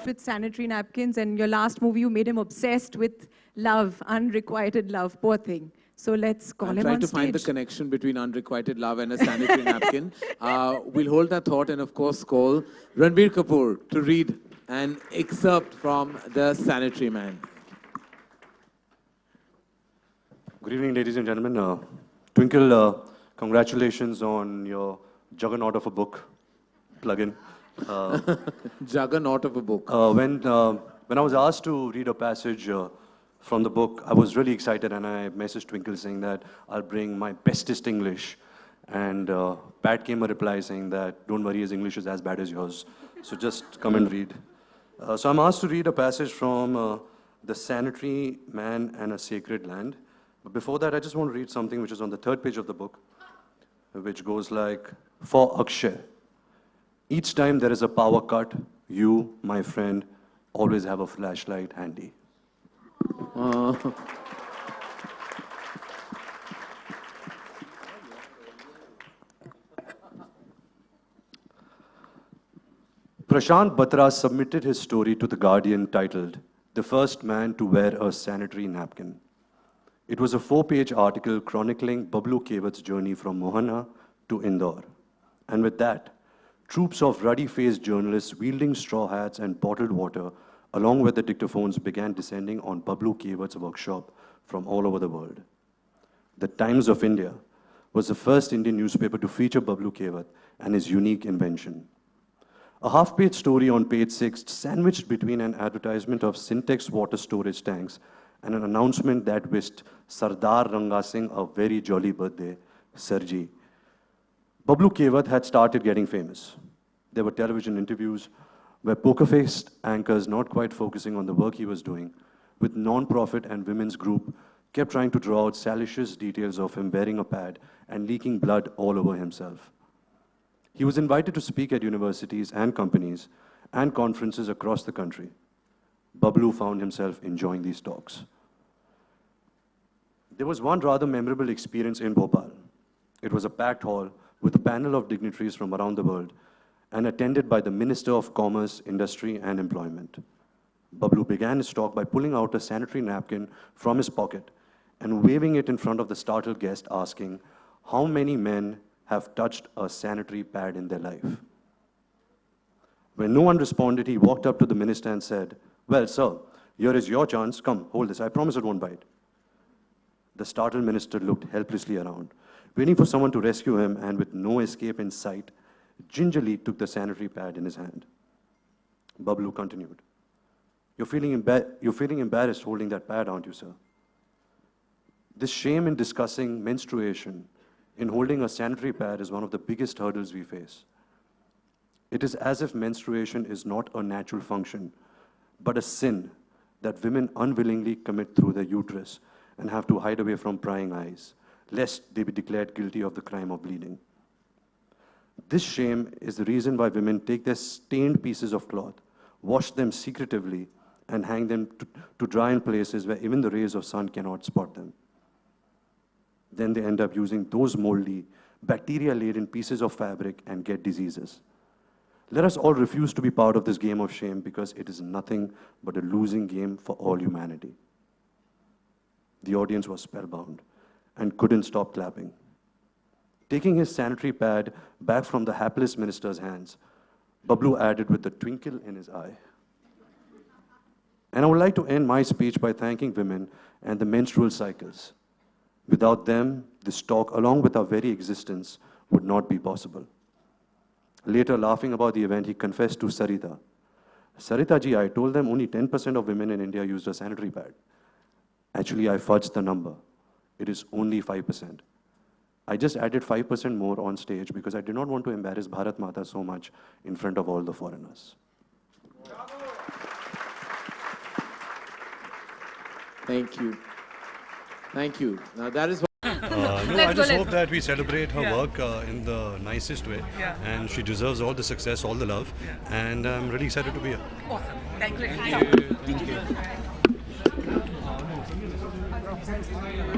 With sanitary napkins, and your last movie you made him obsessed with love, unrequited love, poor thing. So let's call him on stage. I'm trying to find the connection between unrequited love and a sanitary napkin. We'll hold that thought and of course call Ranbir Kapoor to read an excerpt from The Sanitary Man. Good evening, ladies and gentlemen. Twinkle, congratulations on your juggernaut of a book. Plug-in. Juggernaut of a book. When I was asked to read a passage from the book, I was really excited and I messaged Twinkle saying that I'll bring my bestest English. And Pat came a reply saying that, don't worry, his English is as bad as yours. So just come and read. So I'm asked to read a passage from The Sanitary Man and a Sacred Land. But before that, I just want to read something which is on the 3rd page of the book, which goes like, for Akshay. Each time there is a power cut, you, my friend, always have a flashlight handy. Prashant Batra submitted his story to The Guardian titled, The First Man to Wear a Sanitary Napkin. It was a 4-page article chronicling Bablu Kevat's journey from Mohana to Indore. And with that, troops of ruddy-faced journalists wielding straw hats and bottled water, along with the dictaphones, began descending on Bablu Kevat's workshop from all over the world. The Times of India was the first Indian newspaper to feature Bablu Kevat and his unique invention. A half-page story on page 6, sandwiched between an advertisement of Syntex water storage tanks and an announcement that wished Sardar Ranga Singh a very jolly birthday, Sarji. Bablu Kevat had started getting famous. There were television interviews where poker-faced anchors, not quite focusing on the work he was doing, with non-profit and women's group, kept trying to draw out salacious details of him wearing a pad and leaking blood all over himself. He was invited to speak at universities and companies and conferences across the country. Bablu found himself enjoying these talks. There was one rather memorable experience in Bhopal. It was a packed hall with a panel of dignitaries from around the world and attended by the Minister of Commerce, Industry and Employment. Bablu began his talk by pulling out a sanitary napkin from his pocket and waving it in front of the startled guest, asking, how many men have touched a sanitary pad in their life? When no one responded, he walked up to the minister and said, well, sir, here is your chance. Come, hold this. I promise it won't bite. The startled minister looked helplessly around, waiting for someone to rescue him, and with no escape in sight, gingerly took the sanitary pad in his hand. Bablu continued, you're feeling embarrassed holding that pad, aren't you, sir? This shame in discussing menstruation, in holding a sanitary pad, is one of the biggest hurdles we face. It is as if menstruation is not a natural function, but a sin that women unwillingly commit through their uterus and have to hide away from prying eyes, lest they be declared guilty of the crime of bleeding. This shame is the reason why women take their stained pieces of cloth, wash them secretively, and hang them to dry in places where even the rays of sun cannot spot them. Then they end up using those moldy, bacteria-laden pieces of fabric and get diseases. Let us all refuse to be part of this game of shame, because it is nothing but a losing game for all humanity. The audience was spellbound and couldn't stop clapping. Taking his sanitary pad back from the hapless minister's hands, Bablu added with a twinkle in his eye, and I would like to end my speech by thanking women and the menstrual cycles. Without them, this talk, along with our very existence, would not be possible. Later, laughing about the event, he confessed to Sarita, Sarita ji, I told them only 10% of women in India used a sanitary pad. Actually, I fudged the number. It is only 5%. I just added 5% more on stage because I did not want to embarrass Bharat Mata so much in front of all the foreigners. Thank you. Thank you. Now that is I just hope that we celebrate her work in the nicest way. And she deserves all the success, all the love. And I'm really excited to be here. Awesome. Thank you.